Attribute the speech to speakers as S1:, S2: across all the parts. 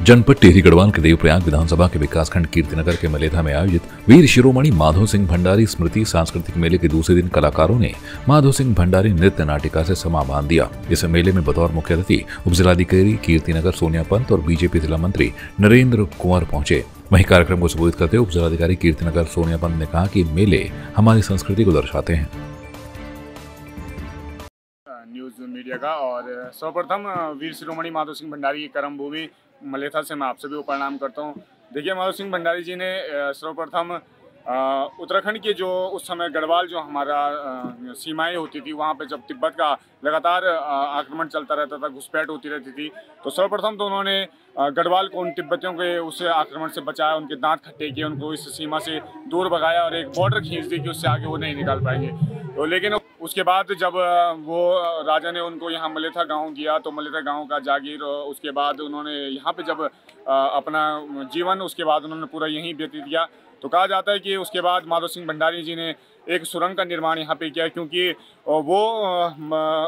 S1: जनपद टिहरी गढ़वाल के देवप्रयाग विधानसभा के विकासखंड कीर्तिनगर के मलेथा में आयोजित वीर शिरोमणि माधो सिंह भंडारी स्मृति सांस्कृतिक मेले के दूसरे दिन कलाकारों ने माधो सिंह भंडारी नृत्य नाटिका से समा बांध दिया। इस मेले में बतौर मुख्य अतिथि उपजिलाधिकारी कीर्तिनगर सोनिया पंत और बीजेपी जिला मंत्री नरेंद्र कुंवर पहुंचे। वहीं कार्यक्रम को संबोधित करते हुए उपजिलाधिकारी कीर्तिनगर सोनिया पंत ने कहा कि मेले हमारी संस्कृति को दर्शाते हैं।
S2: न्यूज़ मीडिया का और सर्वप्रथम वीर शिरोमणि माधो सिंह भंडारी की कर्म भूमि मलेथा से मैं आप सभी को प्रणाम करता हूं। देखिए, माधो सिंह भंडारी जी ने सर्वप्रथम उत्तराखंड के जो उस समय गढ़वाल जो हमारा सीमाएं होती थी, वहाँ पे जब तिब्बत का लगातार आक्रमण चलता रहता था, घुसपैठ होती रहती थी, तो सर्वप्रथम तो उन्होंने गढ़वाल को उन तिब्बतियों के उस आक्रमण से बचाया, उनके दांत खट्टे किए, उनको इस सीमा से दूर भगाया और एक बॉर्डर खींच दी कि उससे आगे वो नहीं निकाल पाएंगे। तो लेकिन उसके बाद जब वो राजा ने उनको यहाँ मलेथा गांव दिया, तो मलेथा गांव का जागीर, उसके बाद उन्होंने यहाँ पे जब अपना जीवन उसके बाद उन्होंने पूरा यहीं व्यतीत किया। तो कहा जाता है कि उसके बाद माधो सिंह भंडारी जी ने एक सुरंग का निर्माण यहाँ पे किया, क्योंकि वो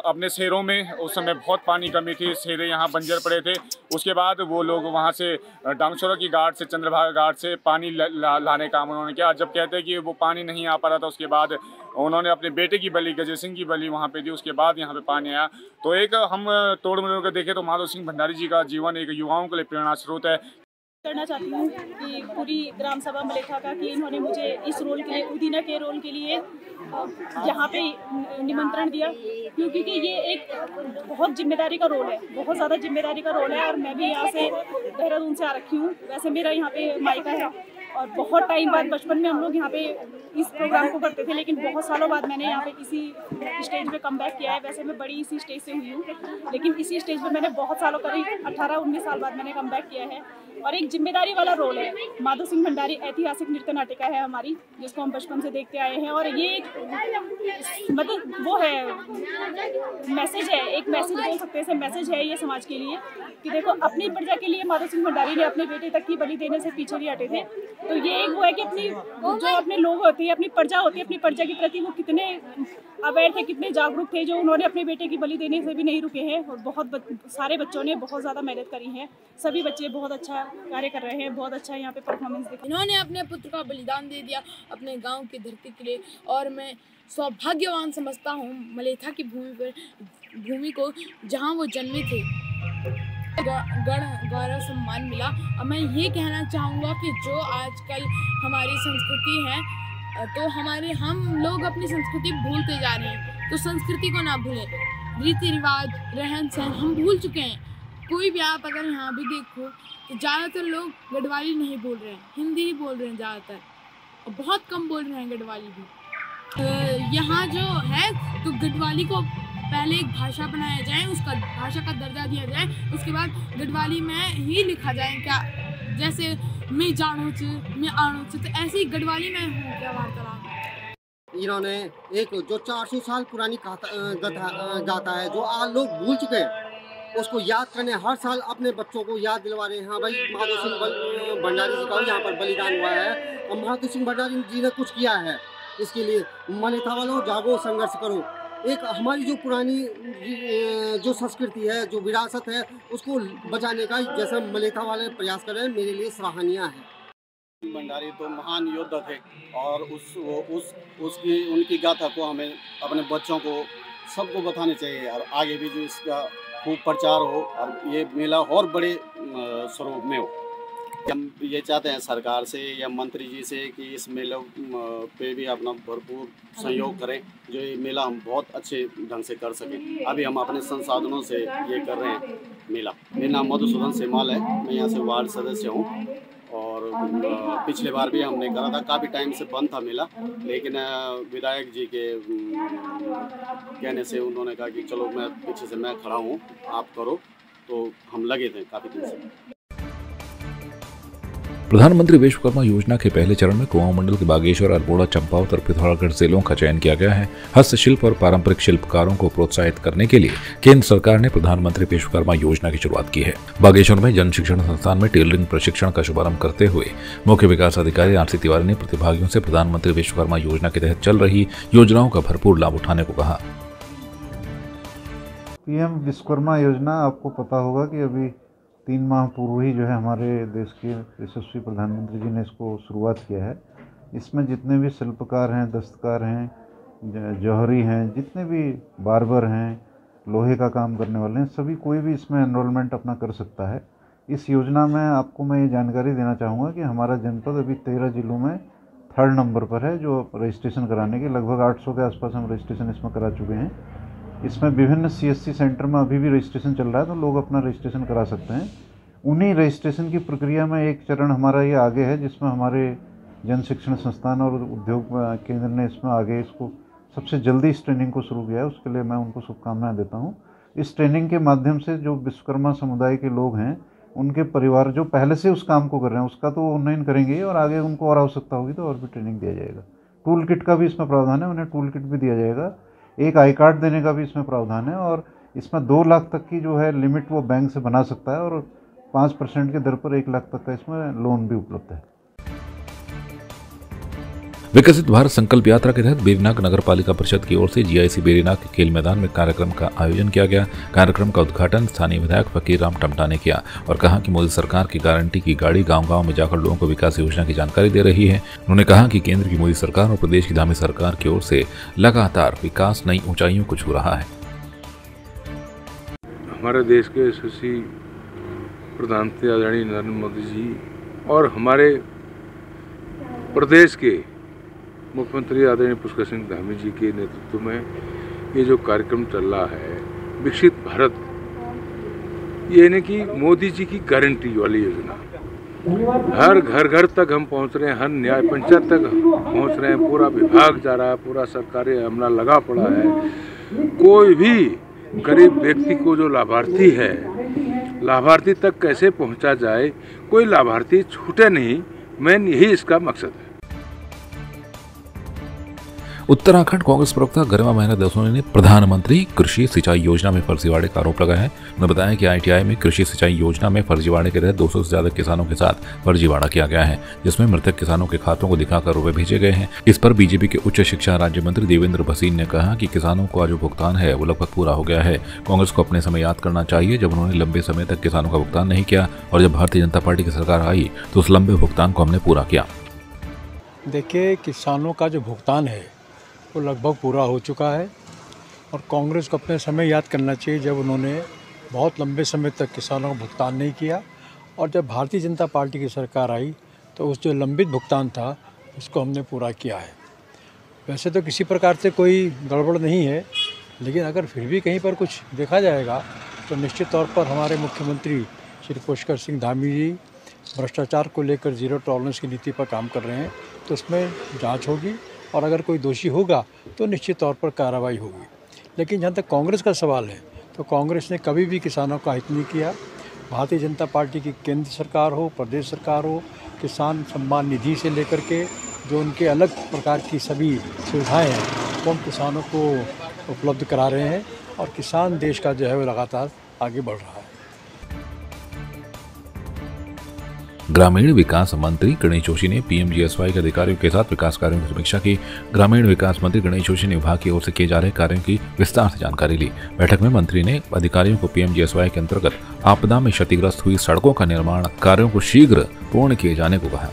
S2: अपने शहरों में उस समय बहुत पानी कमी थी, शहरें यहाँ बंजर पड़े थे। उसके बाद वो लोग वहाँ से डांगसोरा की घाट से, चंद्रभागा घाट से पानी लाने का काम उन्होंने किया। जब कहते हैं कि वो पानी नहीं आ पा रहा था, उसके बाद उन्होंने अपने बेटे की बलि, गजेंद्र सिंह की बलि वहाँ पे दी, उसके बाद यहाँ पे पानी आया। तो एक हम तोड़ मरोड़ कर देखें तो माधो सिंह भंडारी जी का जीवन एक युवाओं के लिए प्रेरणा स्रोत है।
S3: करना चाहती हूँ कि पूरी ग्राम सभा मलेथा का कि इन्होंने मुझे इस रोल के लिए, उदीना के रोल के लिए यहाँ पे निमंत्रण दिया, क्योंकि ये एक बहुत जिम्मेदारी का रोल है, बहुत ज़्यादा जिम्मेदारी का रोल है। और मैं भी यहाँ से देहरादून से आ रखी हूँ। वैसे मेरा यहाँ पे मायका है और बहुत टाइम बाद, बचपन में हम लोग यहाँ पे इस प्रोग्राम को करते थे, लेकिन बहुत सालों बाद मैंने यहाँ पे इसी स्टेज पे कम बैक किया है। वैसे मैं बड़ी इसी स्टेज से हुई हूँ, लेकिन इसी स्टेज पे मैंने बहुत सालों, करीब 18-19 साल बाद मैंने कम बैक किया है। और एक जिम्मेदारी वाला रोल है। माधो सिंह भंडारी ऐतिहासिक नृत्य नाटिका है हमारी, जिसको हम बचपन से देखते आए हैं। और ये मतलब वो है, मैसेज है, एक मैसेज बोल सकते हैं, मैसेज है ये समाज के लिए कि देखो, अपनी प्रजा के लिए माधो सिंह भंडारी ने अपने बेटे तक की बलि देने से पीछे नहीं हटे थे। तो ये एक वो है कि अपनी जो अपने लोग होते हैं, अपनी प्रजा होती है, अपनी प्रजा के प्रति वो कितने अवेयर थे, कितने जागरूक थे, जो उन्होंने अपने बेटे की बलि देने से भी नहीं रुके हैं। और बहुत सारे बच्चों ने बहुत ज़्यादा मेहनत करी है। सभी बच्चे बहुत अच्छा कार्य कर रहे हैं, बहुत अच्छा यहाँ पे परफॉर्मेंस दिखा।
S4: इन्होंने अपने पुत्र का बलिदान दे दिया अपने गांव की धरती के लिए, और मैं सौभाग्यवान समझता हूँ मलेथा की भूमि को, जहाँ वो जन्मे थे। गौरव सम्मान मिला। और मैं ये कहना चाहूँगा कि जो आजकल हमारी संस्कृति है, तो हम लोग अपनी संस्कृति भूलते जा रहे हैं। तो संस्कृति को ना भूलें, रीति रिवाज, रहन सहन हम भूल चुके हैं। कोई भी आप अगर यहाँ भी देखो तो ज़्यादातर लोग गढ़वाली नहीं बोल रहे हैं, हिंदी ही बोल रहे हैं ज़्यादातर, और बहुत कम बोल रहे हैं गढ़वाली भी। यहाँ जो है तो गढ़वाली को पहले एक भाषा बनाया जाए, उसका भाषा का दर्जा दिया जाए, उसके बाद गढ़वाली में ही लिखा जाए। क्या जैसे मैं जानू च, मैं आणू च, तो ऐसे ही गढ़वाली में हो क्या वार्तालाप।
S5: इन्होंने एक जो 400 साल पुरानी गाथा है, जो आज लोग भूल चुके हैं, उसको याद करने हर साल अपने बच्चों को याद दिलवा रहे हैं। हाँ भाई, माधो सिंह भंडारी जी का यहाँ पर बलिदान हुआ है और माधो सिंह भंडारी जी ने कुछ किया है। इसके लिए मलेथा वालों, जागो, संघर्ष करो। एक हमारी जो पुरानी जो संस्कृति है, जो विरासत है, उसको बचाने का जैसा मलेथा वाले प्रयास कर रहे हैं, मेरे लिए सराहनीय है।
S6: भंडारी तो महान योद्धा थे और उनकी गाथा को हमें अपने बच्चों को सबको बतानी चाहिए, और आगे भी जो इसका खूब प्रचार हो और ये मेला और बड़े स्वरूप में हो। हम ये चाहते हैं सरकार से या मंत्री जी से कि इस मेले पे भी अपना भरपूर सहयोग करें, जो ये मेला हम बहुत अच्छे ढंग से कर सकें। अभी हम अपने संसाधनों से ये कर रहे हैं मेला। मेरा नाम मधुसूदन सेमाल है, मैं यहाँ से वार्ड सदस्य हूँ। और पिछले बार भी हमने करा था, काफ़ी टाइम से बंद था मेला, लेकिन विधायक जी के कहने से उन्होंने कहा कि चलो मैं पीछे से मैं खड़ा हूँ, आप करो, तो हम लगे थे काफ़ी दिन से।
S1: प्रधानमंत्री विश्वकर्मा योजना के पहले चरण में कुमाऊं मंडल के बागेश्वर, अल्मोड़ा, चंपावत और पिथौरागढ़ जिलों का चयन किया गया है। हस्तशिल्प और पारंपरिक शिल्पकारों को प्रोत्साहित करने के लिए केंद्र सरकार ने प्रधानमंत्री विश्वकर्मा योजना की शुरुआत की है। बागेश्वर में जन शिक्षण संस्थान में टेलरिंग प्रशिक्षण का शुभारंभ करते हुए मुख्य विकास अधिकारी आरसी तिवारी ने प्रतिभागियों से प्रधानमंत्री विश्वकर्मा योजना के तहत चल रही योजनाओं का भरपूर लाभ उठाने को कहा।
S7: पीएम विश्वकर्मा योजना आपको पता होगा कि अभी 3 माह पूर्व ही जो है हमारे देश के यशस्वी प्रधानमंत्री जी ने इसको शुरुआत किया है। इसमें जितने भी शिल्पकार हैं, दस्तकार हैं, जौहरी हैं, जितने भी बार्बर हैं, लोहे का काम करने वाले हैं, सभी कोई भी इसमें एनरोलमेंट अपना कर सकता है। इस योजना में आपको मैं ये जानकारी देना चाहूँगा कि हमारा जनपद अभी 13 जिलों में 3rd नंबर पर है जो रजिस्ट्रेशन कराने के। लगभग 800 के आसपास हम रजिस्ट्रेशन इसमें करा चुके हैं। इसमें विभिन्न CSC सेंटर में अभी भी रजिस्ट्रेशन चल रहा है, तो लोग अपना रजिस्ट्रेशन करा सकते हैं। उन्हीं रजिस्ट्रेशन की प्रक्रिया में एक चरण हमारा ये आगे है, जिसमें हमारे जन शिक्षण संस्थान और उद्योग केंद्र ने इसमें आगे इसको सबसे जल्दी इस ट्रेनिंग को शुरू किया है। उसके लिए मैं उनको शुभकामनाएं देता हूँ। इस ट्रेनिंग के माध्यम से जो विश्वकर्मा समुदाय के लोग हैं, उनके परिवार जो पहले से उस काम को कर रहे हैं, उसका तो उन्नयन करेंगे और आगे उनको और आवश्यकता होगी तो और भी ट्रेनिंग दिया जाएगा। टूल किट का भी इसमें प्रावधान है, उन्हें टूल किट भी दिया जाएगा। एक आई कार्ड देने का भी इसमें प्रावधान है और इसमें 2 लाख तक की जो है लिमिट वो बैंक से बना सकता है और 5% के दर पर 1 लाख तक का इसमें लोन भी उपलब्ध है।
S1: विकसित भारत संकल्प यात्रा के तहत बेरीनाग नगर पालिका परिषद की ओर से GIC बेरीनाग के खेल मैदान में कार्यक्रम का आयोजन किया गया। कार्यक्रम का उद्घाटन स्थानीय विधायक फकीर राम टमटा ने किया और कहा कि मोदी सरकार की गारंटी की गाड़ी गांव-गांव में जाकर लोगों को विकास योजना की जानकारी दे रही है। उन्होंने कहा कि केंद्र की मोदी सरकार और प्रदेश की धामी सरकार की ओर से लगातार विकास नई ऊंचाइयों को छू रहा है।
S8: हमारे देश के यशस्वी प्रधानमंत्री आदरणीय नरेंद्र मोदी जी और हमारे प्रदेश के मुख्यमंत्री आदरणीय पुष्कर सिंह धामी जी के नेतृत्व में ये जो कार्यक्रम चल रहा है विकसित भारत, ये यानी कि मोदी जी की गारंटी वाली योजना। हर घर तक हम पहुंच रहे हैं, हर न्याय पंचायत तक पहुंच रहे हैं, पूरा विभाग जा रहा है, पूरा सरकारी अमला लगा पड़ा है। कोई भी गरीब व्यक्ति को जो लाभार्थी है, लाभार्थी तक कैसे पहुंचा जाए, कोई लाभार्थी छूटे नहीं, मेन यही इसका मकसद है।
S1: उत्तराखंड कांग्रेस प्रवक्ता गरिमा मेहनत दसोनी ने प्रधानमंत्री कृषि सिंचाई योजना में फर्जीवाड़े का आरोप लगाया है। उन्होंने बताया कि ITI में कृषि सिंचाई योजना में फर्जीवाड़े के तहत 200 से ज्यादा किसानों के साथ फर्जीवाड़ा किया गया है, जिसमें मृतक किसानों के खातों को दिखाकर रुपए भेजे गए हैं। इस पर बीजेपी के उच्च शिक्षा राज्य मंत्री देवेंद्र भसीन ने कहा कि किसानों का जो भुगतान है वो लगभग पूरा हो गया है। कांग्रेस को अपने समय याद करना चाहिए जब उन्होंने लंबे समय तक किसानों का भुगतान नहीं किया और जब भारतीय जनता पार्टी की सरकार आई तो उस लंबे भुगतान को हमने पूरा किया।
S9: देखिए, किसानों का जो भुगतान है वो लगभग पूरा हो चुका है और कांग्रेस को अपने समय याद करना चाहिए जब उन्होंने बहुत लंबे समय तक किसानों का भुगतान नहीं किया और जब भारतीय जनता पार्टी की सरकार आई तो उस जो लंबित भुगतान था उसको हमने पूरा किया है। वैसे तो किसी प्रकार से कोई गड़बड़ नहीं है, लेकिन अगर फिर भी कहीं पर कुछ देखा जाएगा तो निश्चित तौर पर हमारे मुख्यमंत्री श्री पुष्कर सिंह धामी जी भ्रष्टाचार को लेकर 0 टॉलरेंस की नीति पर काम कर रहे हैं, तो उसमें जांच होगी और अगर कोई दोषी होगा तो निश्चित तौर पर कार्रवाई होगी। लेकिन जहाँ तक कांग्रेस का सवाल है तो कांग्रेस ने कभी भी किसानों का हित नहीं किया। भारतीय जनता पार्टी की केंद्र सरकार हो, प्रदेश सरकार हो, किसान सम्मान निधि से लेकर के जो उनके अलग प्रकार की सभी सुविधाएं हैं वो हम किसानों को उपलब्ध करा रहे हैं और किसान देश का जो है वो लगातार आगे बढ़ रहा है।
S1: ग्रामीण विकास मंत्री गणेश जोशी ने PMGSY के अधिकारियों के साथ विकास कार्यों की समीक्षा की। ग्रामीण विकास मंत्री गणेश जोशी ने विभाग की ओर से किए जा रहे कार्यों की विस्तार से जानकारी ली। बैठक में मंत्री ने अधिकारियों को PMGSY के अंतर्गत आपदा में क्षतिग्रस्त हुई सड़कों का निर्माण कार्यों को शीघ्र पूर्ण किए जाने को कहा।